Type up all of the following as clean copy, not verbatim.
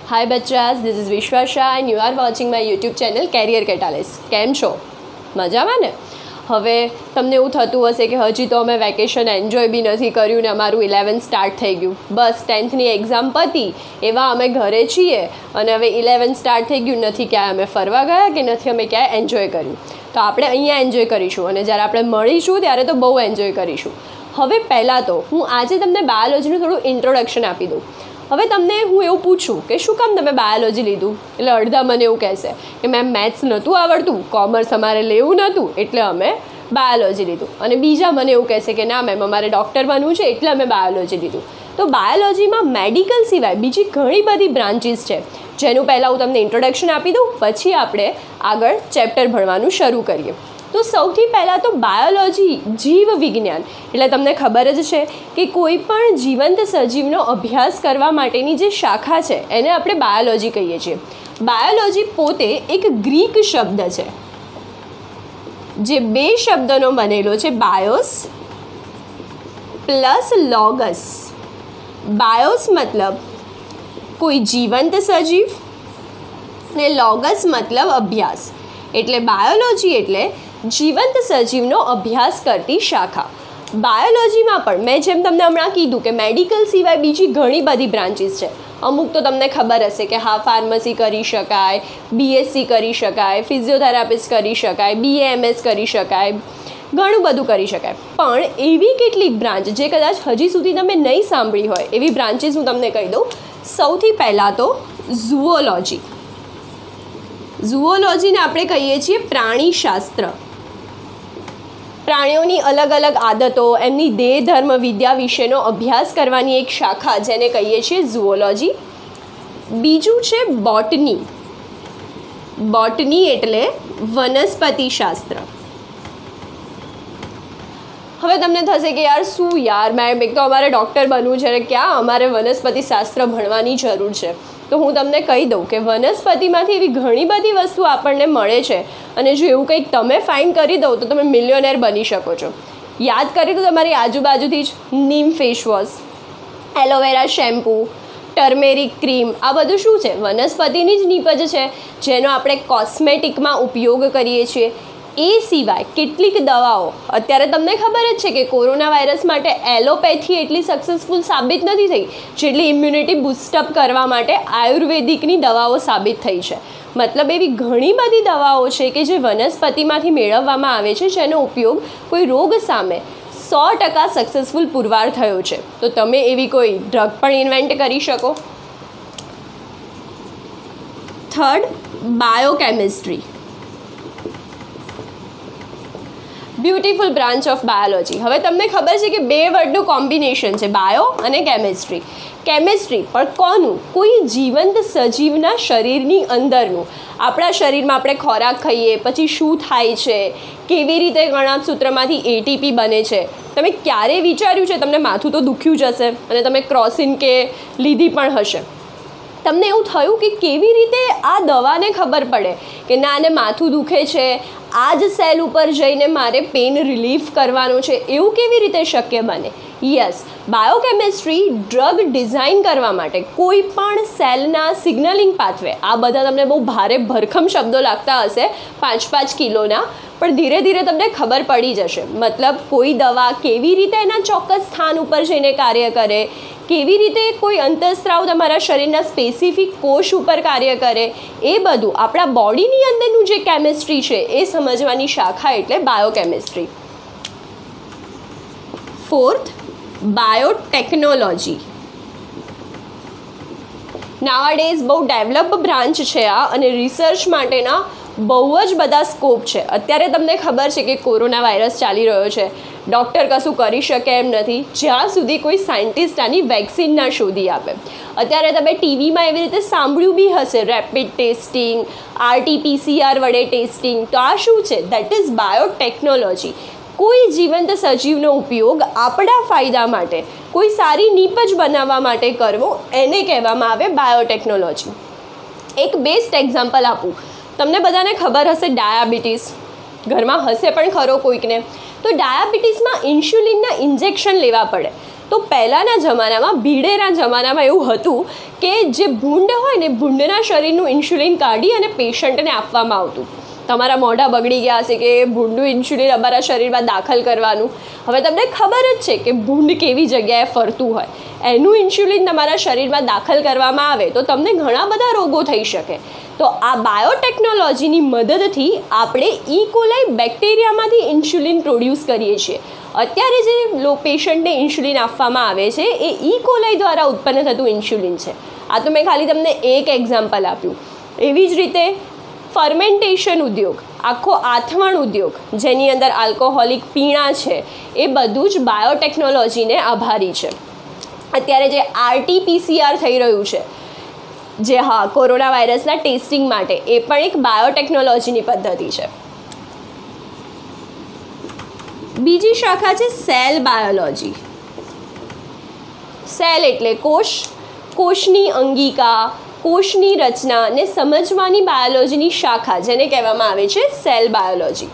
Hi bachas, this is Vishwa Shah and you are watching my YouTube channel Career Catalyst. કેમ છો? મજામાં ને? હવે તમને એવું થતું હશે કે હજી તો અમે વેકેશન એન્જોય બી નથી કર્યું ને અમારું 11th સ્ટાર્ટ થઈ ગયું. બસ 10thની એક્ઝામ પતી એવા અમે ઘરે છીએ અને હવે 11th સ્ટાર્ટ થઈ ગયું, નથી ક્યાંય અમે ફરવા ગયા કે નથી અમે ક્યાંય એન્જોય કર્યું. તો આપણે અહીંયા એન્જોય કરીશું અને જ્યારે આપણે મળીશું ત્યારે તો બહુ એન્જોય કરીશું. હવે પહેલાં તો હું આજે તમને બાયોલોજીનું થોડું ઇન્ટ્રોડક્શન આપી દઉં. હવે તમને હું એવું પૂછું કે શું કામ તમે બાયોલોજી લીધું, એટલે અડધા મને એવું કહેશે કે મેમ મેથ્સ નહોતું આવડતું, કોમર્સ અમારે લેવું નહોતું એટલે અમે બાયોલોજી લીધું. અને બીજા મને એવું કહેશે કે ના મેમ અમારે ડૉક્ટર બનવું છે એટલે અમે બાયોલોજી લીધું. તો બાયોલોજીમાં મેડિકલ સિવાય બીજી ઘણી બધી બ્રાન્ચીસ છે, જેનું પહેલાં હું તમને ઇન્ટ્રોડક્શન આપી દઉં, પછી આપણે આગળ ચેપ્ટર ભણવાનું શરૂ કરીએ. તો સૌથી પહેલાં તો બાયોલોજી જીવ વિજ્ઞાન એટલે તમને ખબર જ છે કે કોઈ પણ જીવંત સજીવનો અભ્યાસ કરવા માટેની જે શાખા છે એને આપણે બાયોલોજી કહીએ છીએ. બાયોલોજી પોતે એક ગ્રીક શબ્દ છે જે બે શબ્દનો બનેલો છે, બાયોસ પ્લસ લોગસ. બાયોસ મતલબ કોઈ જીવંત સજીવ ને લોગસ મતલબ અભ્યાસ. એટલે બાયોલોજી એટલે જીવંત સજીવનો અભ્યાસ કરતી શાખા. બાયોલોજીમાં પણ મેં જેમ તમને હમણાં કીધું કે મેડિકલ સિવાય બીજી ઘણી બધી બ્રાન્ચીસ છે. અમુક તો તમને ખબર હશે કે હા ફાર્મસી કરી શકાય, બીએસસી કરી શકાય, ફિઝિયોથેરાપિસ્ટ કરી શકાય, BAMS કરી શકાય, ઘણું બધું કરી શકાય. પણ એવી કેટલીક બ્રાન્ચ જે કદાચ હજી સુધી તમે નહીં સાંભળી હોય એવી બ્રાન્ચીસ હું તમને કહી દઉં. સૌથી પહેલાં તો ઝૂઓલોજી. ઝૂઓલોજીને આપણે કહીએ છીએ પ્રાણીશાસ્ત્ર. પ્રાણીઓની અલગ અલગ આદતો, એમની દેહ ધર્મ વિદ્યા વિશેનો અભ્યાસ કરવાની એક શાખા જેને કહીએ છીએ ઝૂઓલોજી. બીજું છે બોટની. બોટની એટલે વનસ્પતિશાસ્ત્ર. હવે તમને થશે કે યાર શું યાર મેમ, એક તો અમારે ડૉક્ટર બનવું છે, ક્યાં અમારે વનસ્પતિશાસ્ત્ર ભણવાની જરૂર છે. તો હું તમને કહી દઉં કે વનસ્પતિમાંથી એવી ઘણી બધી વસ્તુ આપણને મળે છે અને જો એવું કંઈક તમે ફાઇન કરી દો તો તમે મિલિયોનેર બની શકો છો. યાદ કરી દો તમારી આજુબાજુથી જ neem face wash, aloe vera shampoo, turmeric cream, આ બધું શું છે? વનસ્પતિની જ નીપજ છે જેનો આપણે કોસ્મેટિકમાં ઉપયોગ કરીએ છીએ. એ સિવાય કેટલીક દવાઓ, અત્યારે તમને ખબર જ છે કે કોરોના વાયરસ માટે એલોપેથી એટલી સક્સેસફુલ સાબિત નથી થઈ જેટલી ઇમ્યુનિટી બૂસ્ટઅપ કરવા માટે આયુર્વેદિકની દવાઓ સાબિત થઈ છે. મતલબ એવી ઘણી બધી દવાઓ છે કે જે વનસ્પતિમાંથી મેળવવામાં આવે છે જેનો ઉપયોગ કોઈ રોગ સામે 100% સક્સેસફુલ પુરવાર થયો છે. તો તમે એવી કોઈ ડ્રગ પણ ઇન્વેન્ટ કરી શકો. Third, biochemistry. Beautiful branch of biology. હવે તમને ખબર છે કે બે વર્ડનું કોમ્બિનેશન છે, બાયો અને કેમિસ્ટ્રી. કેમિસ્ટ્રી પણ કોનું? કોઈ જીવંત સજીવના શરીરની અંદરનું. આપણા શરીરમાં આપણે ખોરાક ખાઈએ પછી શું થાય છે, કેવી રીતે ગણાપસૂત્રમાંથી ATP બને છે. તમે ક્યારે વિચાર્યું છે? તમને માથું તો દુખ્યું જ હશે અને તમે ક્રોસિન કે લીધી પણ હશે. તમને એવું થયું કે કેવી રીતે આ દવાને ખબર પડે કે ના આને માથું દુખે છે, આ જ સેલ ઉપર જઈને મારે પેઇન રિલીફ કરવાનો છે, એવું કેવી રીતે શક્ય બને? યસ, બાયોકેમિસ્ટ્રી ડ્રગ ડિઝાઇન કરવા માટે કોઈ પણ સેલના સિગ્નલિંગ પાથવે, આ બધા તમને બહુ ભારે ભરખમ શબ્દો લાગતા હશે, 5-5 કિલોના, પણ ધીરે ધીરે તમને ખબર પડી જશે. મતલબ કોઈ દવા કેવી રીતે એના ચોક્કસ સ્થાન ઉપર જઈને કાર્ય કરે, કેવી રીતે કોઈ અંતઃસ્ત્રાવ તમારા શરીરના સ્પેસિફિક કોષ ઉપર કાર્ય કરે, એ બધું આપણા બોડીની અંદરનું જે કેમિસ્ટ્રી છે એ સમજવાની શાખા એટલે બાયોકેમિસ્ટ્રી. Fourth, biotechnology. નાવાડેઝ બહુ ડેવલપ બ્રાન્ચ છે આ અને રિસર્ચ માટેના બહુ જ બધા સ્કોપ છે. અત્યારે તમને ખબર છે કે કોરોના વાયરસ ચાલી રહ્યો છે, ડૉક્ટર કશું કરી શકે એમ નથી જ્યાં સુધી કોઈ સાયન્ટિસ્ટ આની વેક્સિન ના શોધી આપે. અત્યારે તમે ટીવીમાં એવી રીતે સાંભળ્યું બી હશે, રેપિડ ટેસ્ટિંગ, RT-PCR વડે ટેસ્ટિંગ. તો આ શું છે? That is biotechnology. કોઈ જીવંત સજીવનો ઉપયોગ આપણા ફાયદા માટે, કોઈ સારી નીપજ બનાવવા માટે કરવો, એને કહેવામાં આવે બાયોટેકનોલોજી. એક બેસ્ટ એક્ઝામ્પલ આપું. તમને બધાને ખબર હશે ડાયાબિટીસ, ઘરમાં હશે પણ ખરો કોઈકને. તો ડાયાબિટીસમાં ઇન્સ્યુલિનના ઇન્જેક્શન લેવા પડે. તો પહેલાંના જમાનામાં ભીડેના જમાનામાં એવું હતું કે જે ભૂંડ હોય ને ભૂંડના શરીરનું ઇન્સ્યુલિન કાઢી અને પેશન્ટને આપવામાં આવતું. તમારા મોઢા બગડી ગયા હશે કે ભૂંડનું ઇન્સ્યુલિન અમારા શરીરમાં દાખલ કરવાનું. હવે તમને ખબર જ છે કે ભૂંડ કેવી જગ્યાએ ફરતું હોય, એનું ઇન્સ્યુલિન તમારા શરીરમાં દાખલ કરવામાં આવે તો તમને ઘણા બધા રોગો થઈ શકે. તો આ બાયોટેકનોલોજીની મદદથી આપણે ઇકોલાઈ બેક્ટેરિયામાંથી ઇન્સ્યુલિન પ્રોડ્યુસ કરીએ છીએ. અત્યારે જે પેશન્ટને ઇન્સ્યુલિન આપવામાં આવે છે એ ઇકોલાઈ દ્વારા ઉત્પન્ન થતું ઇન્સ્યુલિન છે. આ તો મેં ખાલી તમને એક એક્ઝામ્પલ આપ્યું. એવી જ રીતે ફર્મેન્ટેશન ઉદ્યોગ, આખો આથવણ ઉદ્યોગ જેની અંદર આલ્કોહોલિક પીણા છે, એ બધું જ બાયોટેકનોલોજીને આભારી છે. અત્યારે જે RT-PCR થઈ રહ્યું છે, જે કોરોના વાયરસના ટેસ્ટિંગ માટે, એ પણ એક બાયોટેકનોલોજીની પદ્ધતિ છે. બીજી શાખા છે સેલ બાયોલોજી. સેલ એટલે કોષ, કોષની અંગિકા, કોષની રચનાને સમજવાની બાયોલોજીની શાખા, જેને કહેવામાં આવે છે સેલ બાયોલોજી.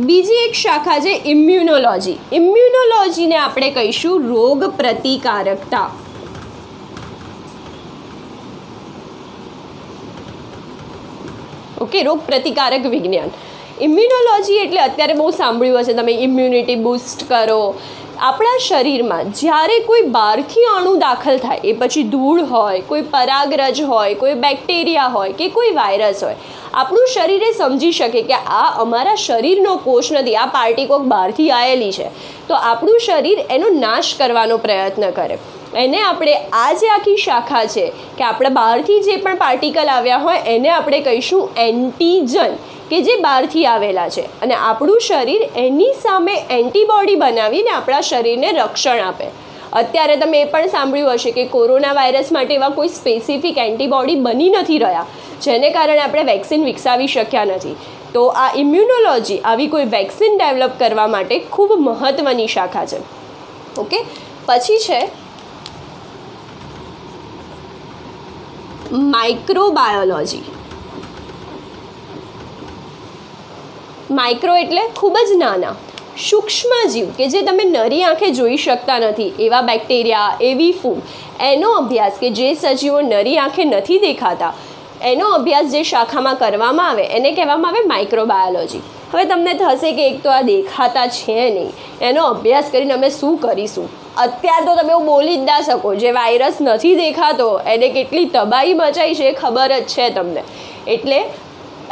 બીજી એક શાખા છે ઇમ્યુનોલોજી. ઇમ્યુનોલોજીને આપણે કહીશું રોગ પ્રતિકારકતા. ઓકે, રોગ પ્રતિકારક વિજ્ઞાન. ઇમ્યુનોલોજી એટલે અત્યારે બહુ સાંભળ્યું હશે તમે, ઇમ્યુનિટી બૂસ્ટ કરો. આપણા શરીરમાં જ્યારે કોઈ બહારથી અણુ દાખલ થાય, એ પછી ધૂળ હોય, કોઈ પરાગરજ હોય, કોઈ બેક્ટેરિયા હોય કે કોઈ વાયરસ હોય, આપણું શરીર એ સમજી શકે કે આ અમારા શરીરનો કોષ નથી, આ પાર્ટી કોક બહારથી આવેલી છે, તો આપણું શરીર એનો નાશ કરવાનો પ્રયત્ન કરે. એને આપણે આ જે આખી શાખા છે કે આપણે બહારથી જે પણ પાર્ટિકલ આવ્યા હોય એને આપણે કહીશું એન્ટીજન, કે જે બહારથી આવેલા છે, અને આપણું શરીર એની સામે એન્ટીબોડી બનાવીને આપણા શરીરને રક્ષણ આપે. અત્યારે તમે એ પણ સાંભળ્યું હશે કે કોરોના વાયરસ માટે એવા કોઈ સ્પેસિફિક એન્ટીબોડી બની નથી રહ્યા, જેને કારણે આપણે વેક્સિન વિકસાવી શક્યા નથી. તો આ ઇમ્યુનોલોજી આવી કોઈ વેક્સિન ડેવલપ કરવા માટે ખૂબ મહત્ત્વની શાખા છે. ઓકે, પછી છે માઇક્રોબાયોલોજી. માઇક્રો એટલે ખૂબ જ નાના સૂક્ષ્મ જીવ કે જે તમે નરી આંખે જોઈ શકતા નથી, એવા બેક્ટેરિયા, એવી ફૂગ, એનો અભ્યાસ કે જે સજીવો નરી આંખે નથી દેખાતા, એનો અભ્યાસ જે શાખામાં કરવામાં આવે એને કહેવામાં આવે માઇક્રોબાયોલોજી. હવે તમને થશે કે એક તો આ દેખાતા છે નહીં, એનો અભ્યાસ કરીને અમે શું કરીશું? અત્યારે તો તમે એવું બોલી જ ના શકો, જે વાયરસ નથી દેખાતો એને કેટલી તબાહી મચાઈ છે એ ખબર જ છે તમને. એટલે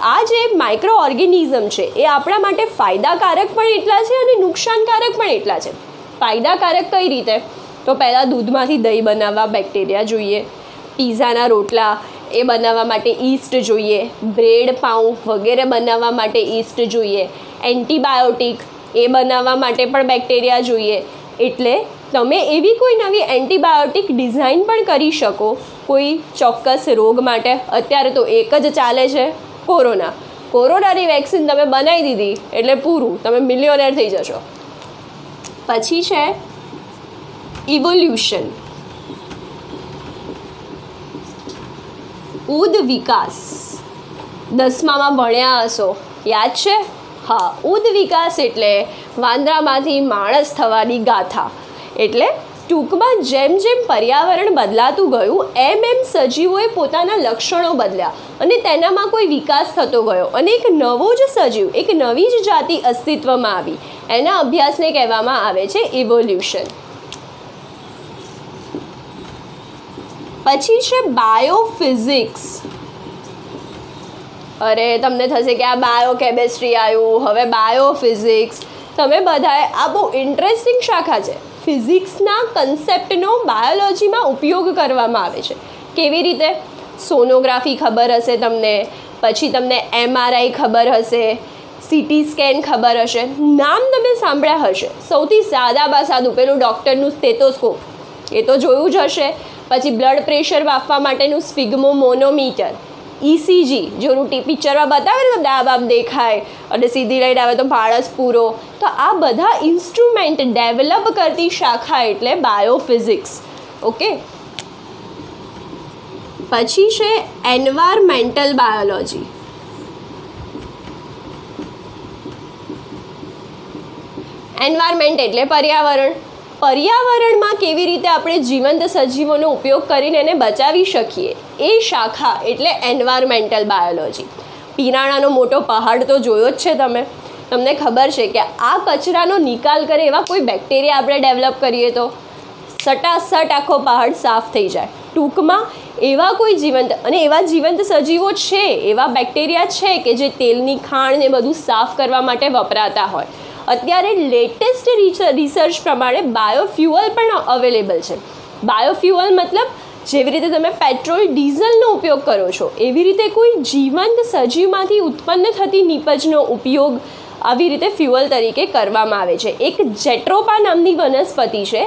આ જે માઇક્રો ઓર્ગેનિઝમ છે એ આપણા માટે ફાયદાકારક પણ એટલા છે અને નુકસાનકારક પણ એટલા છે. ફાયદાકારક કઈ રીતે? તો પહેલાં દૂધમાંથી દહીં બનાવવા બેક્ટેરિયા જોઈએ, પીઝાના રોટલા એ બનાવવા માટે ઈસ્ટ જોઈએ, બ્રેડ પાઉં વગેરે બનાવવા માટે ઈસ્ટ જોઈએ, એન્ટીબાયોટિક એ બનાવવા માટે પણ બેક્ટેરિયા જોઈએ. એટલે તમે એવી કોઈ નવી એન્ટીબાયોટિક ડિઝાઇન પણ કરી શકો કોઈ ચોક્કસ રોગ માટે. અત્યારે તો એક જ ચાલે છે, કોરોનાની વેક્સિન તમે બનાવી દીધી એટલે પૂરું, તમે મિલિયોનેર થઈ જશો. પછી છે ઇવોલ્યુશન, ઉદ વિકાસ. 10મામાં ભણ્યા હશો, યાદ છે? હા, ઉદ વિકાસ એટલે વાંદરામાંથી માણસ થવાની ગાથા. એટલે ટૂંકમાં જેમ જેમ પર્યાવરણ બદલાતું ગયું એમ એમ સજીવોએ પોતાના લક્ષણો બદલ્યા અને તેનામાં કોઈ વિકાસ થતો ગયો અને એક નવો જ સજીવ, એક નવી જ જાતિ અસ્તિત્વમાં આવી. એના અભ્યાસને કહેવામાં આવે છે ઇવોલ્યુશન. પછી છે બાયોફિઝિક્સ. અરે તમને થશે કે આ બાયોકેમિસ્ટ્રી આવ્યું, હવે બાયોફિઝિક્સ. તમે બધાએ, આ બહુ ઇન્ટરેસ્ટિંગ શાખા છે. ફિઝિક્સના કન્સેપ્ટનો બાયોલોજીમાં ઉપયોગ કરવામાં આવે છે. કેવી રીતે? સોનોગ્રાફી ખબર હશે તમને, પછી તમને MRI ખબર હશે, CT સ્કેન ખબર હશે, નામ તમે સાંભળ્યા હશે. સૌથી સાદામાં સાદું પેલું ડૉક્ટરનું સ્ટેથોસ્કોપ એ તો જોયું જ હશે. પછી બ્લડ પ્રેશર માપવા માટેનું સ્ફિગ્મોમોનોમીટર, ECG જેનું પિક્ચરમાં બતાવે ને તમને આમ દેખાય અને સીધી લાઈન આવે તો માણસ પૂરો. તો આ બધા ઇન્સ્ટ્રુમેન્ટ ડેવલપ કરતી શાખા એટલે બાયોફિઝિક્સ. ઓકે, પછી છે એન્વાયરમેન્ટલ બાયોલોજી. એન્વાયરમેન્ટ એટલે પર્યાવરણ. પર્યાવરણમાં કેવી રીતે આપણે જીવંત સજીવોનો ઉપયોગ કરીને એને બચાવી શકીએ એ શાખા એટલે એન્વાયરમેન્ટલ બાયોલોજી. પિરાણાનો મોટો પહાડ તો જોયો જ છે તમે. તમને ખબર છે કે આ કચરાનો નિકાલ કરે એવા કોઈ બેક્ટેરિયા આપણે ડેવલપ કરીએ તો સટાસટ આખો પહાડ સાફ થઈ જાય. ટૂંકમાં એવા કોઈ જીવંત અને એવા જીવંત સજીવો છે, એવા બેક્ટેરિયા છે કે જે તેલની ખાણ ને બધું સાફ કરવા માટે વપરાતા હોય. અત્યારે લેટેસ્ટ રિસર્ચ પ્રમાણે બાયોફ્યુઅલ પણ અવેલેબલ છે. બાયોફ્યુઅલ મતલબ જેવી રીતે તમે પેટ્રોલ ડીઝલનો ઉપયોગ કરો છો એવી રીતે કોઈ જીવંત સજીવમાંથી ઉત્પન્ન થતી નીપજનો ઉપયોગ આવી રીતે ફ્યુઅલ તરીકે કરવામાં આવે છે. એક જેટ્રોપા નામની વનસ્પતિ છે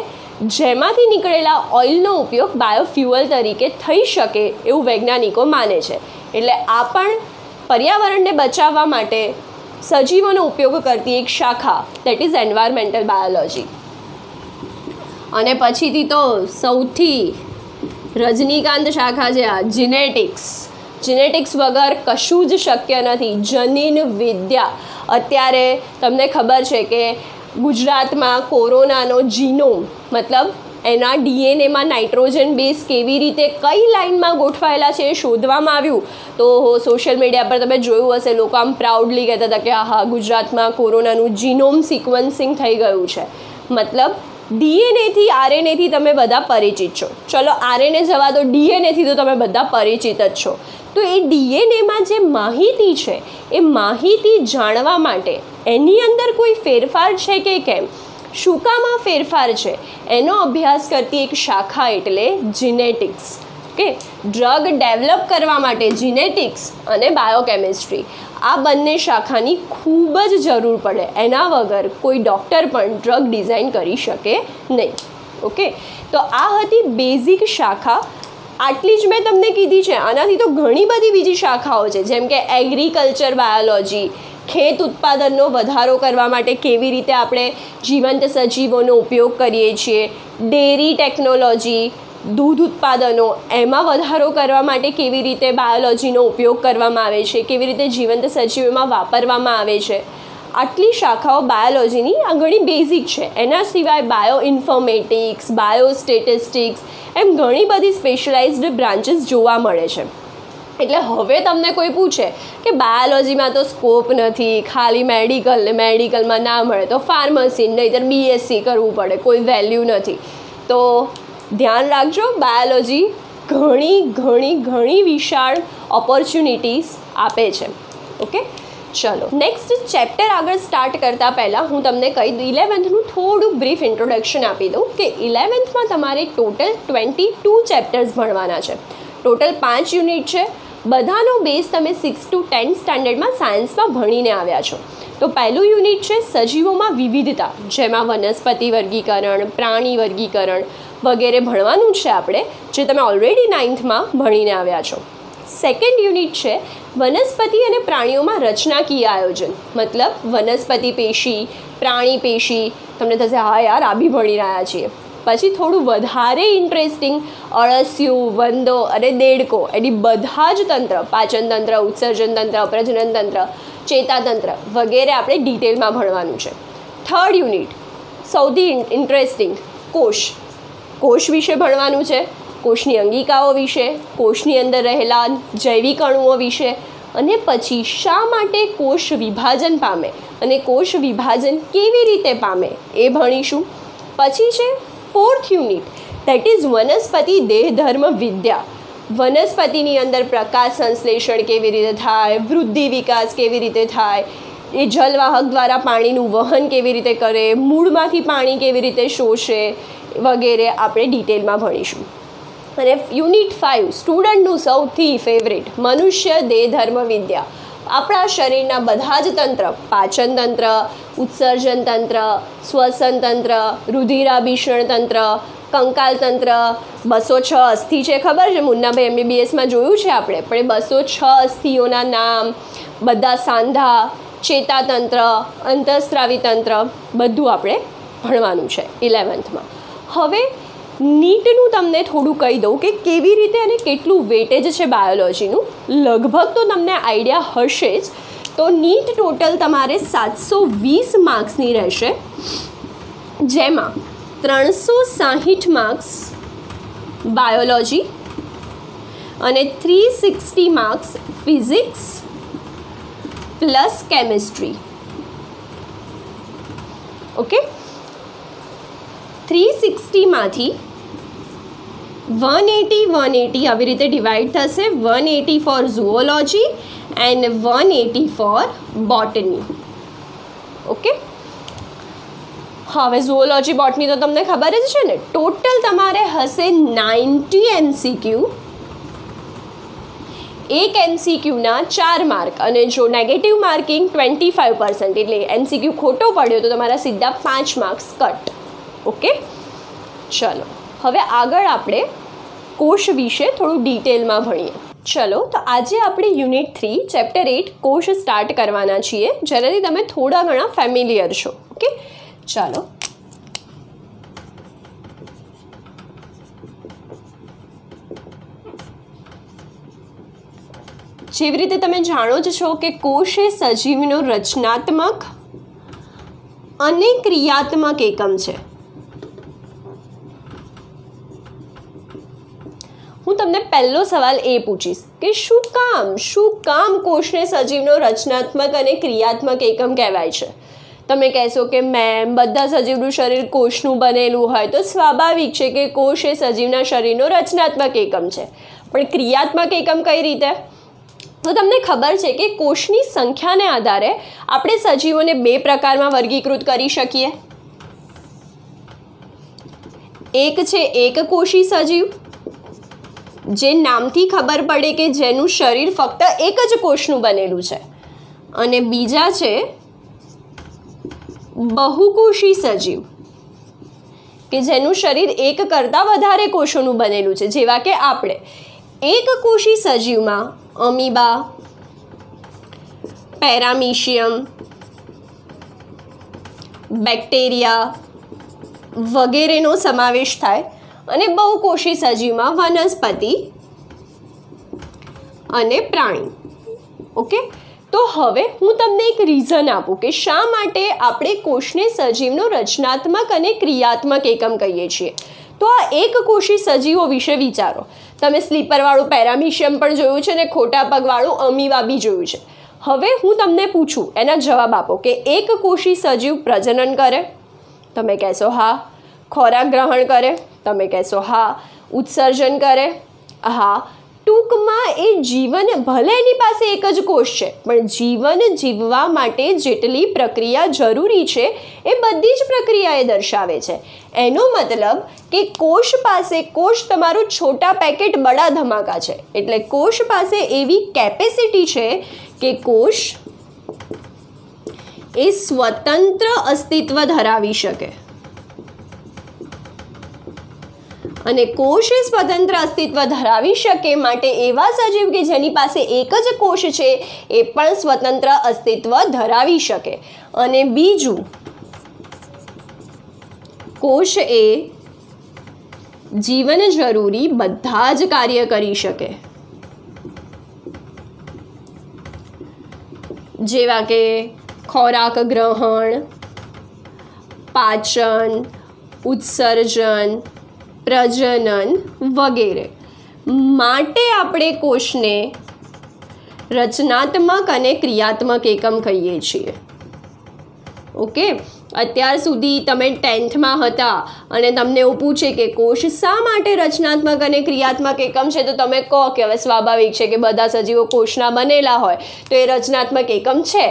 જેમાંથી નીકળેલા ઓઇલનો ઉપયોગ બાયોફ્યુઅલ તરીકે થઈ શકે એવું વૈજ્ઞાનિકો માને છે. એટલે આ પણ પર્યાવરણને બચાવવા માટે સજીવોનો ઉપયોગ કરતી એક શાખા દેટ ઇઝ એન્વાયરમેન્ટલ બાયોલોજી. અને પછીથી તો સૌથી રજનીકાંત શાખા છે આ જીનેટિક્સ. જીનેટિક્સ વગર કશું જ શક્ય નથી. જનીન વિદ્યા. અત્યારે તમને ખબર છે કે ગુજરાતમાં કોરોનાનો જીનોમ મતલબ એના ડીએનએમાં નાઇટ્રોજન બેઝ કેવી રીતે કઈ લાઇનમાં ગોઠવાયેલા છે એ શોધવામાં આવ્યું. તો સોશિયલ મીડિયા પર તમે જોયું હશે, લોકો આમ પ્રાઉડલી કહેતા હતા કે હા, ગુજરાતમાં કોરોનાનું જીનોમ સિક્વન્સિંગ થઈ ગયું છે. મતલબ ડીએનએથી આરએનએથી તમે બધા પરિચિત છો. ચલો આરએનએ જવા દો, ડીએનએથી તો તમે બધા પરિચિત જ છો. તો એ ડીએનએમાં જે માહિતી છે એ માહિતી જાણવા માટે એની અંદર કોઈ ફેરફાર છે કે કેમ, શું કામ આ ફેરફાર છે, એનો અભ્યાસ કરતી એક શાખા એટલે જીનેટિક્સ. ઓકે, ડ્રગ ડેવલપ કરવા માટે જીનેટિક્સ અને બાયોકેમિસ્ટ્રી આ બંને શાખાની ખૂબ જ જરૂર પડે. એના વગર કોઈ ડૉક્ટર પણ ડ્રગ ડિઝાઇન કરી શકે નહીં. ઓકે, તો આ હતી બેઝિક શાખા. આટલી જ મેં તમને કીધી છે. આનાથી તો ઘણી બધી બીજી શાખાઓ છે, જેમ કે એગ્રીકલ્ચર બાયોલોજી, ખેત ઉત્પાદનનો વધારો કરવા માટે કેવી રીતે આપણે જીવંત સજીવોનો ઉપયોગ કરીએ છીએ, ડેરી ટેકનોલોજી, દૂધ ઉત્પાદનો એમાં વધારો કરવા માટે કેવી રીતે બાયોલોજીનો ઉપયોગ કરવામાં આવે છે, કેવી રીતે જીવંત સજીવોમાં વાપરવામાં આવે છે. આટલી શાખાઓ બાયોલોજીની આ ઘણી બેઝિક છે. એના સિવાય બાયો ઇન્ફોર્મેટિક્સ, બાયો સ્ટેટિસ્ટિક્સ એમ ઘણી બધી સ્પેશિયલાઇઝ્ડ બ્રાન્ચીસ જોવા મળે છે. એટલે હવે તમને કોઈ પૂછે કે બાયોલોજીમાં તો સ્કોપ નથી, ખાલી મેડિકલમાં ના મળે તો ફાર્મસી નહીંતર બીએસસી કરવું પડે, કોઈ વેલ્યુ નથી. તો ધ્યાન રાખજો, બાયોલોજી ઘણી ઘણી ઘણી વિશાળ ઓપોર્ચ્યુનિટીઝ આપે છે. ઓકે, ચલો નેક્સ્ટ ચેપ્ટર આગળ સ્ટાર્ટ કરતાં પહેલાં હું તમને કહી દઉં 11thનું થોડું બ્રીફ ઇન્ટ્રોડક્શન આપી દઉં કે 11thમાં તમારે ટોટલ 22 ચેપ્ટર્સ ભણવાના છે. ટોટલ 5 યુનિટ છે. બધાનો બેઝ તમે 6 to 10 સ્ટાન્ડર્ડમાં સાયન્સમાં ભણીને આવ્યા છો. તો પહેલું યુનિટ છે સજીવોમાં વિવિધતા, જેમાં વનસ્પતિ વર્ગીકરણ, પ્રાણી વર્ગીકરણ વગેરે ભણવાનું છે આપણે, જે તમે ઓલરેડી 9thમાં ભણીને આવ્યા છો. સેકન્ડ યુનિટ છે વનસ્પતિ અને પ્રાણીઓમાં રચનાકીય આયોજન, મતલબ વનસ્પતિ પેશી, પ્રાણી પેશી. તમને થશે હા યાર આ બી ભણી રહ્યા છીએ. પછી થોડું વધારે ઇન્ટરેસ્ટિંગ અળસિયું, વંદો અને દેડકો એની બધા જ તંત્ર, પાચન તંત્ર, ઉત્સર્જન તંત્ર, પ્રજનન તંત્ર, ચેતાતંત્ર વગેરે આપણે ડિટેલમાં ભણવાનું છે. થર્ડ યુનિટ સૌથી ઇન્ટરેસ્ટિંગ કોષ વિશે ભણવાનું છે. કોષની અંગિકાઓ વિશે, કોષની અંદર રહેલા જૈવિક અણુઓ વિશે, અને પછી શા માટે કોષ વિભાજન પામે અને કોષ વિભાજન કેવી રીતે પામે એ ભણીશું. પછી છે ફોર્થ યુનિટ દેટ ઇઝ વનસ્પતિ દેહ ધર્મ વિદ્યા. વનસ્પતિની અંદર પ્રકાશ સંશ્લેષણ કેવી રીતે થાય, વૃદ્ધિ વિકાસ કેવી રીતે થાય, એ જલવાહક દ્વારા પાણીનું વહન કેવી રીતે કરે, મૂળમાંથી પાણી કેવી રીતે શોષે વગેરે આપણે ડિટેલમાં ભણીશું. અને યુનિટ 5 સ્ટુડન્ટનું સૌથી ફેવરેટ મનુષ્ય દેહ ધર્મ વિદ્યા. આપણા શરીરના બધા જ તંત્ર, પાચન તંત્ર, ઉત્સર્જન તંત્ર, શ્વસન તંત્ર, રુધિરાભિસરણ તંત્ર, કંકાલ તંત્ર, 206 અસ્થિ છે ખબર છે, મુન્નાભાઈ MBBSમાં જોયું છે આપણે, પણ એ 206 અસ્થિઓના નામ, બધા સાંધા, ચેતાતંત્ર, અંતઃસ્ત્રાવી તંત્ર બધું આપણે ભણવાનું છે 11thમાં. હવે નીટનું તમને થોડું કહી દઉં કે કેવી રીતે અને કેટલું વેટેજ છે બાયોલોજીનું. લગભગ તો તમને આઈડિયા હશે જ તો નીટ ટોટલ તમારે 720 માર્ક્સની રહેશે, જેમાં 360 માર્ક્સ બાયોલોજી અને 360 marks physics plus chemistry. Okay, 360માંથી 180 આવી રીતે ડિવાઈડ થશે. 180 for zoology and 180 for botany. Okay, હવે ઝૂઓલોજી બોટની તો તમને ખબર જ છે ને. ટોટલ તમારે હશે 90 MCQ. એક MCQના 4 માર્ક, અને જો નેગેટિવ માર્કિંગ 25%, એટલે MCQ ખોટો પડ્યો તો તમારા સીધા 5 માર્ક્સ કટ. ઓકે, ચલો હવે આગળ આપણે કોષ વિશે થોડું ડિટેલમાં ભણીએ. ચલો, તો આજે આપણે યુનિટ 3 ચેપ્ટર 8 કોષ સ્ટાર્ટ કરવાના છીએ, જેનાથી તમે થોડા ઘણા ફેમિલિયર છો. ઓકે, ચાલો. જેવી રીતે તમે જાણો જ છો કે કોષ એ સજીવનો રચનાત્મક અને ક્રિયાત્મક એકમ છે. હું તમને પહેલો સવાલ એ પૂછીશ કે શું કામ કોષને સજીવનો રચનાત્મક અને ક્રિયાત્મક એકમ કહેવાય છે? તમે કહેશો કે મેમ, બધા સજીવનું શરીર કોષનું બનેલું હોય તો સ્વાભાવિક છે કે કોષ એ સજીવના શરીરનો રચનાત્મક એકમ છે, પણ ક્રિયાત્મક એકમ કઈ રીતે? તો તમને ખબર છે કે કોષની સંખ્યાને આધારે આપણે સજીવોને 2 પ્રકારમાં વર્ગીકૃત કરી શકીએ. એક છે એકકોષી સજીવ, જે નામથી ખબર પડે કે જેનું શરીર ફક્ત એક જ કોષનું બનેલું છે, અને બીજા છે બહુકોષી સજીવ, કે જેનું શરીર એક કરતાં વધારે કોષોનું બનેલું છે, જેવા કે આપણે. એકકોષી સજીવમાં અમીબા, પેરામીશિયમ, બેક્ટેરિયા વગેરેનો સમાવેશ થાય, અને બહુકોષી સજીવમાં વનસ્પતિ અને પ્રાણી. ઓકે, તો હવે હું તમને એક રીઝન આપું કે શા માટે આપણે કોષને સજીવનો રચનાત્મક અને ક્રિયાત્મક એકમ કહીએ છીએ. તો આ એકકોષી સજીવો વિશે વિચારો. તમે સ્લીપરવાળું પેરામીશિયમ પણ જોયું છે ને ખોટા પગવાળું અમીબા બી જોયું છે. હવે હું તમને પૂછું, એના જવાબ આપો કે એકકોષી સજીવ પ્રજનન કરે? તમે કહેશો હા. ખોરાક ગ્રહણ કરે? તમે કહેશો હા. ઉત્સર્જન કરે? હા. ટૂંકમાં એ જીવન, ભલે એની પાસે એક જ કોષ છે, પણ જીવન જીવવા માટે જેટલી પ્રક્રિયા જરૂરી છે એ બધી જ પ્રક્રિયા એ દર્શાવે છે. એનો મતલબ કે કોષ તમારું છોટા પેકેટ બડા ધમાકા છે. એટલે કોષ પાસે એવી કેપેસિટી છે કે કોષ એ સ્વતંત્ર અસ્તિત્વ ધરાવી શકે. અને કોષ એ સ્વતંત્ર અસ્તિત્વ ધરાવી શકે માટે એવા સજીવ કે જેની પાસે એક જ કોષ છે એ પણ સ્વતંત્ર અસ્તિત્વ ધરાવી શકે. અને બીજું, કોષ એ જીવન જરૂરી બધા જ કાર્ય કરી શકે, જેવા કે ખોરાક ગ્રહણ, પાચન, ઉત્સર્જન, પ્રજનન વગેરે. માટે આપણે કોષને રચનાત્મક અને ક્રિયાત્મક એકમ કહીએ છીએ. ઓકે, અત્યાર સુધી તમે 10thમાં હતા અને તમને એવું પૂછે કે કોષ શા માટે રચનાત્મક અને ક્રિયાત્મક એકમ છે, તો તમે કહો કે હવે સ્વાભાવિક છે કે બધા સજીવો કોષના બનેલા હોય તો એ રચનાત્મક એકમ છે.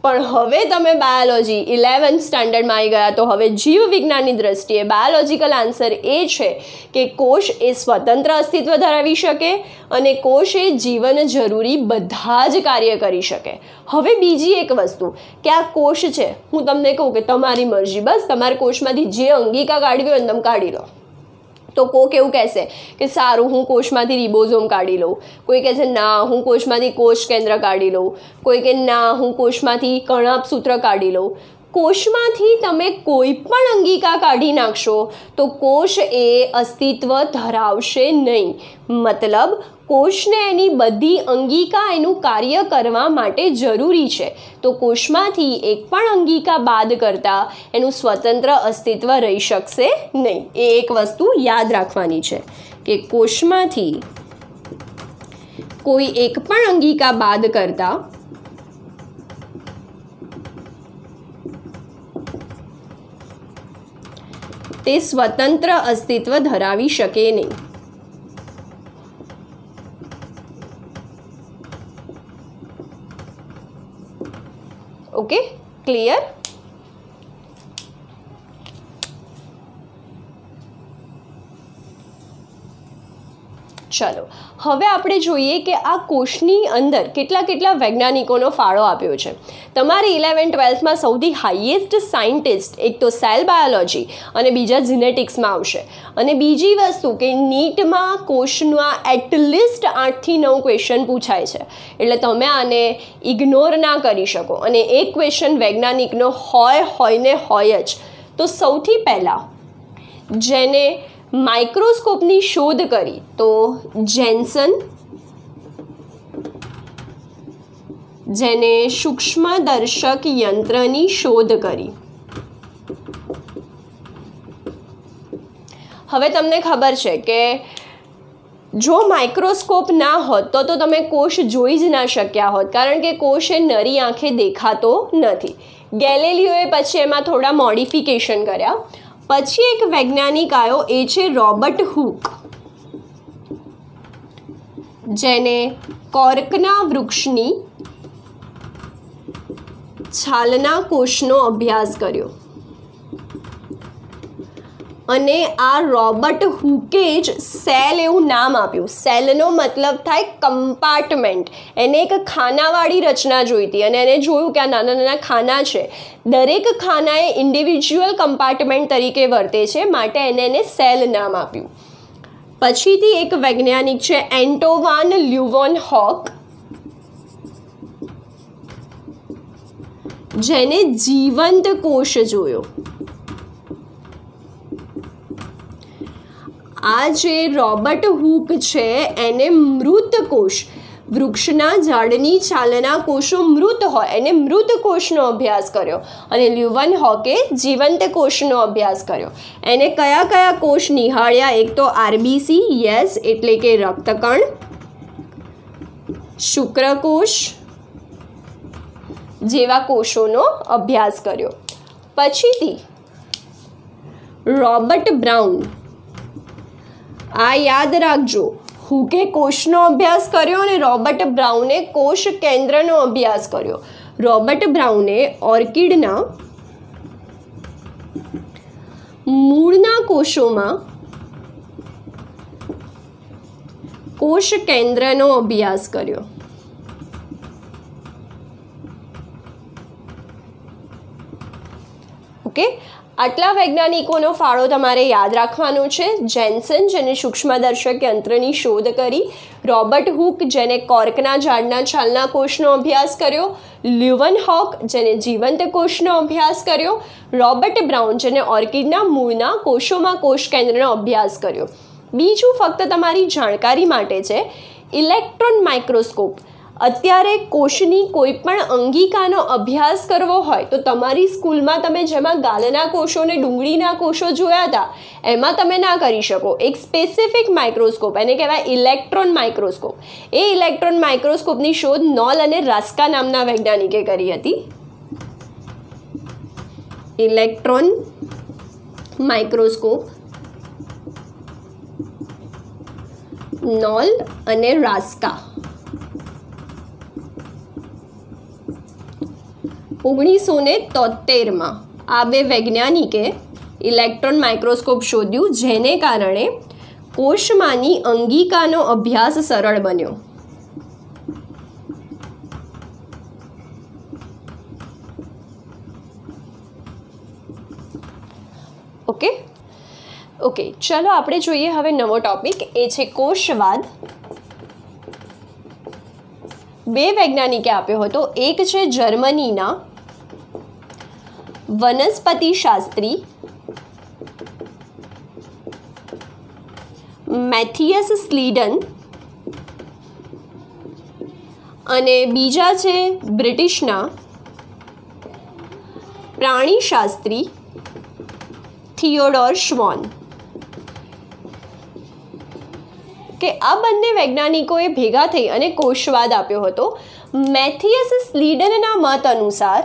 પણ હવે તમે બાયોલોજી 11th સ્ટાન્ડર્ડમાં આવી ગયા તો હવે જીવ વિજ્ઞાનની દ્રષ્ટિએ બાયોલોજીકલ આન્સર એ છે કે કોષ એ સ્વતંત્ર અસ્તિત્વ ધરાવી શકે અને કોષ એ જીવન જરૂરી બધા જ કાર્ય કરી શકે. હવે બીજી એક વસ્તુ કે આ કોષ છે, હું તમને કહું કે તમારી મરજી, બસ તમારા કોષમાંથી જે અંગિકા કાઢવી હોય તમે કાઢી લો. તો કોક એવું કહેશે કે સારું હું કોષમાંથી રિબોઝોમ કાઢી લઉં, કોઈ કહે છે ના હું કોષમાંથી કોષ કેન્દ્ર કાઢી લઉં, કોઈ કે ના હું કોષમાંથી કર્ણકસૂત્ર કાઢી લઉં. કોષમાંથી તમે કોઈ પણ અંગિકા કાઢી નાખશો તો કોષ એ અસ્તિત્વ ધરાવશે નહીં. મતલબ કોષને એની બધી અંગિકા એનું કાર્ય કરવા માટે જરૂરી છે, તો કોષમાંથી એક પણ અંગિકા બાદ કરતાં એનું સ્વતંત્ર અસ્તિત્વ રહી શકશે નહીં. એ એક વસ્તુ યાદ રાખવાની છે કે કોષમાંથી કોઈ એક પણ અંગિકા બાદ કરતાં તે સ્વતંત્ર અસ્તિત્વ ધરાવી શકે નહીં. Okay, clear? ચલો હવે આપણે જોઈએ કે આ કોષની અંદર કેટલા વૈજ્ઞાનિકોનો ફાળો આપ્યો છે. તમારી 11-12માં સૌથી હાઈએસ્ટ સાયન્ટિસ્ટ એક તો સેલ બાયોલોજી અને બીજા જીનેટિક્સમાં આવશે. અને બીજી વસ્તુ કે નીટમાં કોષના એટલીસ્ટ 8થી 9 ક્વેશ્ચન પૂછાય છે, એટલે તમે આને ઇગ્નોર ના કરી શકો. અને એક ક્વેશ્ચન વૈજ્ઞાનિકનો હોય જ. તો સૌથી પહેલાં જેને માઇક્રોસ્કોપની શોધ કરી તો જેન્સન, જેને સૂક્ષ્મદર્શક યંત્રની શોધ કરી. હવે તમને ખબર છે કે જો માઇક્રોસ્કોપ ના હોત તો તમે કોષ જોઈ જ ના શક્યા હોત, કારણ કે કોષ એ નરી આંખે દેખાતો નથી. ગેલેલિયોએ પછી એમાં થોડા મોડિફિકેશન કર્યા. પછી એક વૈજ્ઞાનિક આવ્યો, એ છે રોબર્ટ હુક, જેને કોર્કના વૃક્ષની છાલના કોષનો અભ્યાસ કર્યો. અને આ રોબર્ટ હુકે જ સેલ એવું નામ આપ્યું. સેલનો મતલબ થાય કમ્પાર્ટમેન્ટ. એને એક ખાનાવાળી રચના જોઈતી અને એને જોયું કે આ નાના નાના ખાના છે, દરેક ખાના એ ઇન્ડિવિજ્યુઅલ કમ્પાર્ટમેન્ટ તરીકે વર્તે છે, માટે એને સેલ નામ આપ્યું. પછીથી એક વૈજ્ઞાનિક છે એન્ટોવાન લ્યુવનહોક, જેને જીવંત કોષ જોયો. આ જે રોબર્ટ હુક છે એને મૃત કોષ, વૃક્ષના ઝાડની છાલના કોષો મૃત હોય એને મૃત કોષનો અભ્યાસ કર્યો. અને લ્યુવનહોકે જીવંત કોષનો અભ્યાસ કર્યો. એને કયા કયા કોષ નિહાળ્યા? એક તો આરબીસી, યસ એટલે કે રક્તકણ, શુક્રકોષ જેવા કોષોનો અભ્યાસ કર્યો. પછીથી રોબર્ટ બ્રાઉન, આ યાદ રાખજો, હુકે કોષનો અભ્યાસ કર્યો અને રોબર્ટ બ્રાઉને કોષ કેન્દ્રનો અભ્યાસ કર્યો. રોબર્ટ બ્રાઉને ઓર્કિડના મૂળના કોષોમાં કોષ કેન્દ્રનો અભ્યાસ કર્યો. ઓકે, આટલા વૈજ્ઞાનિકોનો ફાળો તમારે યાદ રાખવાનો છે. જેન્સન, જેને સૂક્ષ્મદર્શક યંત્રની શોધ કરી. રોબર્ટ હુક, જેને કોર્કના ઝાડના છાલના કોષનો અભ્યાસ કર્યો. લ્યુવનહોક, જેને જીવંત કોષનો અભ્યાસ કર્યો. રોબર્ટ બ્રાઉન, જેને ઓર્કિડના મૂળના કોષોમાં કોષ કેન્દ્રનો અભ્યાસ કર્યો. બીજું ફક્ત તમારી જાણકારી માટે છે, ઇલેક્ટ્રોન માઇક્રોસ્કોપ. અત્યારે કોષની કોઈ પણ અંગિકાનો અભ્યાસ કરવો હોય તો તમારી સ્કૂલમાં તમે જેમાં ગાલના કોષો અને ડુંગળીના કોષો જોયા હતા એમાં તમે ના કરી શકો. એક સ્પેસિફિક માઇક્રોસ્કોપ, એને કહેવાય ઇલેક્ટ્રોન માઇક્રોસ્કોપ. એ ઇલેક્ટ્રોન માઇક્રોસ્કોપની શોધ નોલ અને રાસ્કા નામના વૈજ્ઞાનિકે કરી હતી. ઇલેક્ટ્રોન માઇક્રોસ્કોપ નોલ અને રાસ્કા 1973માં આ બે વૈજ્ઞાનિકે ઇલેક્ટ્રોન માઇક્રોસ્કોપ શોધ્યું, જેને કારણે કોષમાંની અંગિકાનો અભ્યાસ સરળ બન્યો. ઓકે, ચલો આપણે જોઈએ હવે નવો ટોપિક, એ છે કોષવાદ. બે વૈજ્ઞાનિકે આપ્યો હતો. એક છે જર્મનીના વનસ્પતિશાસ્ત્રી મેથિયસ સ્લીડન અને બીજા છે બ્રિટિશના પ્રાણીશાસ્ત્રી થિયોડોર શ્વોન. કે આ બંને વૈજ્ઞાનિકોએ ભેગા થઈ અને કોષવાદ આપ્યો હતો. મેથિયસ સ્લીડનના મત અનુસાર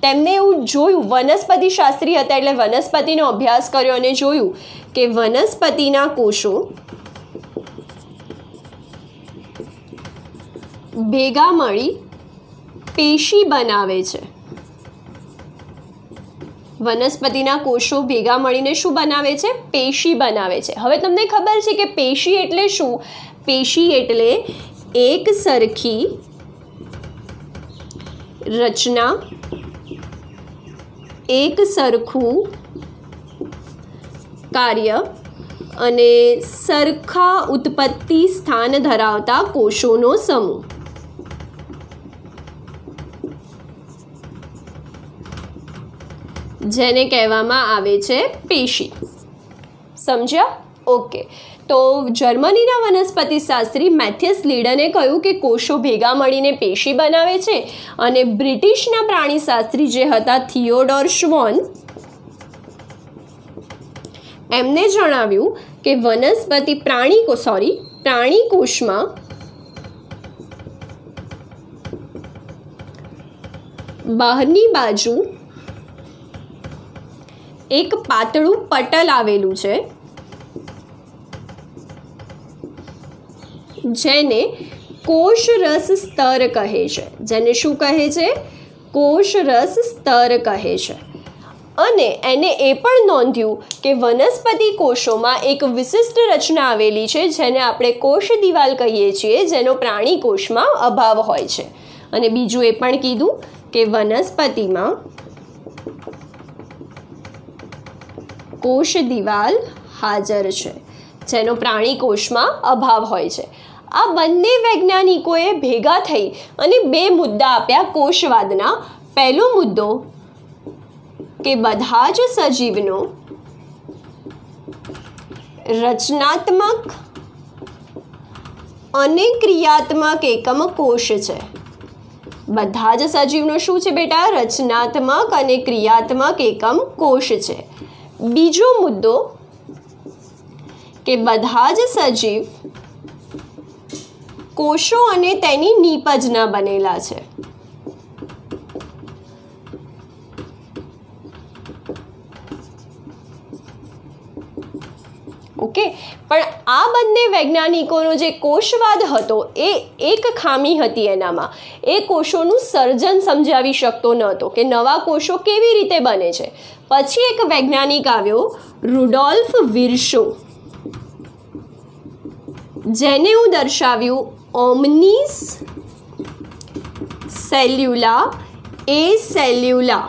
તેમને એવું જોયું, વનસ્પતિ શાસ્ત્રી હતા એટલે વનસ્પતિનો અભ્યાસ કર્યો અને જોયું કે વનસ્પતિના કોષો ભેગા મળી પેશી બનાવે છે. વનસ્પતિના કોષો ભેગા મળીને શું બનાવે છે? પેશી બનાવે છે. હવે તમને ખબર છે કે પેશી એટલે શું? પેશી એટલે એક સરખી રચના, એક સરખું કાર્ય અને સરખા ઉત્પત્તિ સ્થાન ધરાવતા કોષોનો સમૂહ. જેને કહેવામાં આવે છે પેશી. સમજ્યા? ઓકે. તો જર્મનીના વનસ્પતિશાસ્ત્રી મેથિયસ લીડને કહ્યું કે કોષો ભેગા મળીને પેશી બનાવે છે, અને બ્રિટિશના પ્રાણીશાસ્ત્રી જે હતા થિયોડોર શ્વોન, એમને જણાવ્યું કે પ્રાણી કોષમાં બહારની બાજુ એક પાતળું પટલ આવેલું છે, જેને કોષરસ સ્તર કહે છે. જેને શું કહે છે? કોષરસ સ્તર કહે છે. અને એને એ પણ નોંધ્યું કે વનસ્પતિ કોષોમાં એક વિશિષ્ટ રચના આવેલી છે, જેને આપણે કોષ દિવાલ કહીએ છીએ, જેનો પ્રાણી કોષમાં અભાવ હોય છે. અને બીજું એ પણ કીધું કે વનસ્પતિમાં કોષ દિવાલ હાજર છે, જેનો પ્રાણી કોષમાં અભાવ હોય છે. આ બંને વૈજ્ઞાનિકોએ ભેગા થઈ અને બે મુદ્દા આપ્યા કોષવાદના. પહેલો મુદ્દો કે બધા જ સજીવનો રચનાત્મક અને ક્રિયાત્મક એકમ કોષ છે. બધા જ સજીવનો શું છે બેટા? રચનાત્મક અને ક્રિયાત્મક એકમ કોષ છે. બીજો મુદ્દો કે બધા જ સજીવ કોષો અને તેની નીપજના બનેલા છે. ઓકે. પણ આ બંને વૈજ્ઞાનિકોનો જે કોષવાદ હતો એ એક ખામી હતી એનામાં. એ કોષોનું સર્જન સમજાવી શકતો ન હતો કે નવા કોષો કેવી રીતે બને છે. પછી એક વૈજ્ઞાનિક આવ્યો રુડોલ્ફ વિર્શો, જેને હું દર્શાવ્યું ઓમ્નિસ સેલ્યુલા એ સેલ્યુલા.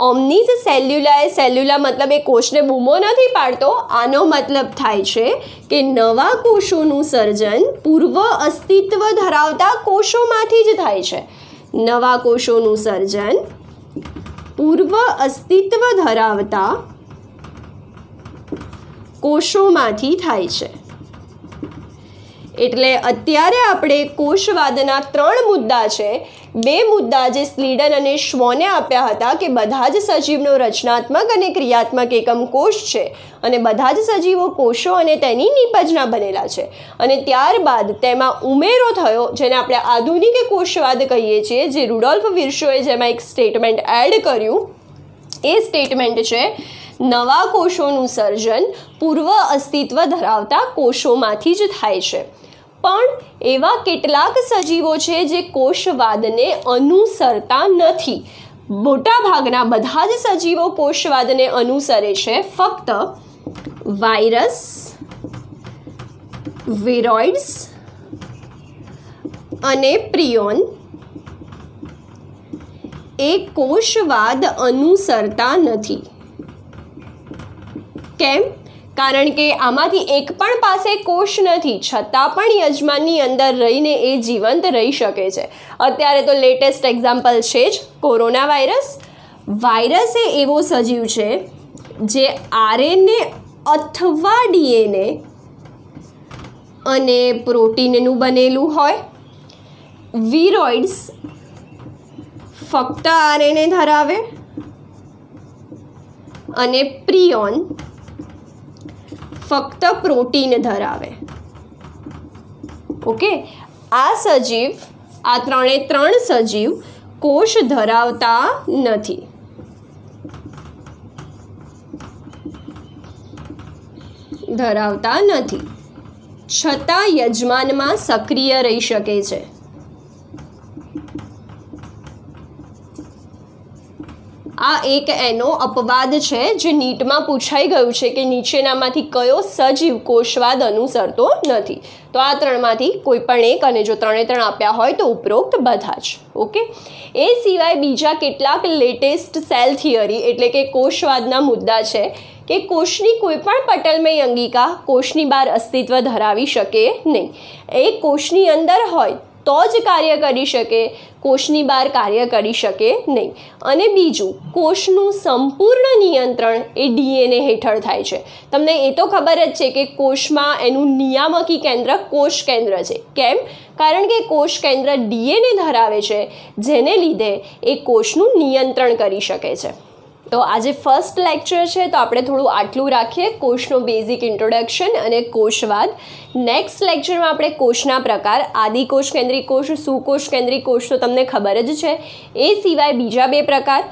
ઓમ્નિસ સેલ્યુલા એ સેલ્યુલા મતલબ એ કોષને બૂમો નથી પાડતો. આનો મતલબ થાય છે કે નવા કોષોનું સર્જન પૂર્વ અસ્તિત્વ ધરાવતા કોષોમાંથી જ થાય છે. નવા કોષોનું સર્જન પૂર્વ અસ્તિત્વ ધરાવતા કોષોમાંથી થાય છે. એટલે અત્યારે આપણે કોષવાદના 3 મુદ્દા છે. 2 મુદ્દા જે સ્લીડન અને શ્વોને આપ્યા હતા કે બધા જ સજીવનો રચનાત્મક અને ક્રિયાત્મક એકમ કોષ છે, અને બધા જ સજીવો કોષો અને તેની નીપજના બનેલા છે. અને ત્યારબાદ તેમાં ઉમેરો થયો જેને આપણે આધુનિક કોષવાદ કહીએ છીએ, જે રુડોલ્ફ વિર્શોએ જેમાં એક સ્ટેટમેન્ટ એડ કર્યું. એ સ્ટેટમેન્ટ છે નવા કોષોનું સર્જન પૂર્વ અસ્તિત્વ ધરાવતા કોષોમાંથી જ થાય છે. પણ એવા કેટલાક સજીવો છે જે કોષવાદને અનુસરતા નથી. મોટાભાગના બધા જ સજીવો કોષવાદને અનુસરે છે. ફક્ત વાયરસ, વિરોઇડ્સ અને પ્રિયોન એ કોષવાદ અનુસરતા નથી. કેમ? કારણ કે આમાંથી એક પણ પાસે કોષ નથી, છતાં પણ યજમાનની અંદર રહીને એ જીવંત રહી શકે છે. અત્યારે તો લેટેસ્ટ એક્ઝામ્પલ છે જ કોરોના વાયરસ. વાયરસ એ એવો સજીવ છે જે આરએનએ અથવા ડીએનએ અને પ્રોટીનનું બનેલું હોય. વિરોઇડ્સ ફક્ત આરએનએ ધરાવે અને પ્રિયોન ફક્ત પ્રોટીન ધરાવે. ઓકે, આ ત્રણ સજીવ કોષ ધરાવતા નથી. છતાં યજમાનમાં સક્રિય રહી શકે છે. આ એક એનો અપવાદ છે જે નીટમાં પૂછાઈ ગયું છે કે નીચેનામાંથી કયો સજીવ કોષવાદ અનુસરતો નથી. તો આ ત્રણમાંથી કોઈ પણ એક, અને જો ત્રણે ત્રણ આપ્યા હોય તો ઉપરોક્ત બધા જ. ઓકે, એ સિવાય બીજા કેટલાક લેટેસ્ટ સેલ થિયરી એટલે કે કોષવાદના મુદ્દા છે કે કોષની કોઈ પણ પટલમય અંગિકા કોષની બહાર અસ્તિત્વ ધરાવી શકે નહીં. એ કોષની અંદર હોય તો જ કાર્ય કરી શકે, કોષની બહાર કાર્ય કરી શકે નહીં. અને બીજું, કોષનું સંપૂર્ણ નિયંત્રણ એ ડીએનએ હેઠળ થાય છે. તમને એ તો ખબર જ છે કે કોષમાં એનું નિયામકી કેન્દ્ર કોષ કેન્દ્ર છે. કેમ? કારણ કે કોષ કેન્દ્ર ડીએનએ ધરાવે છે, જેને લીધે એ કોષનું નિયંત્રણ કરી શકે છે. તો આજે ફર્સ્ટ લેક્ચર છે તો આપણે થોડું આટલું રાખીએ, કોષનો બેઝિક ઇન્ટ્રોડક્શન અને કોષવાદ. નેક્સ્ટ લેક્ચરમાં આપણે કોષના પ્રકાર, આદિકોષ કેન્દ્રિક કોષ, સુકોષ કેન્દ્રિક કોષ તો તમને ખબર જ છે. એ સિવાય બીજા બે પ્રકાર,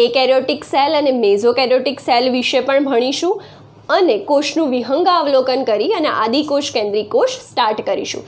એકેરિયોટિક સેલ અને મેઝોકેરિયોટિક સેલ વિશે પણ ભણીશું અને કોષનું વિહંગાવલોકન કરી અને આદિકોષ કેન્દ્રિક કોષ સ્ટાર્ટ કરીશું.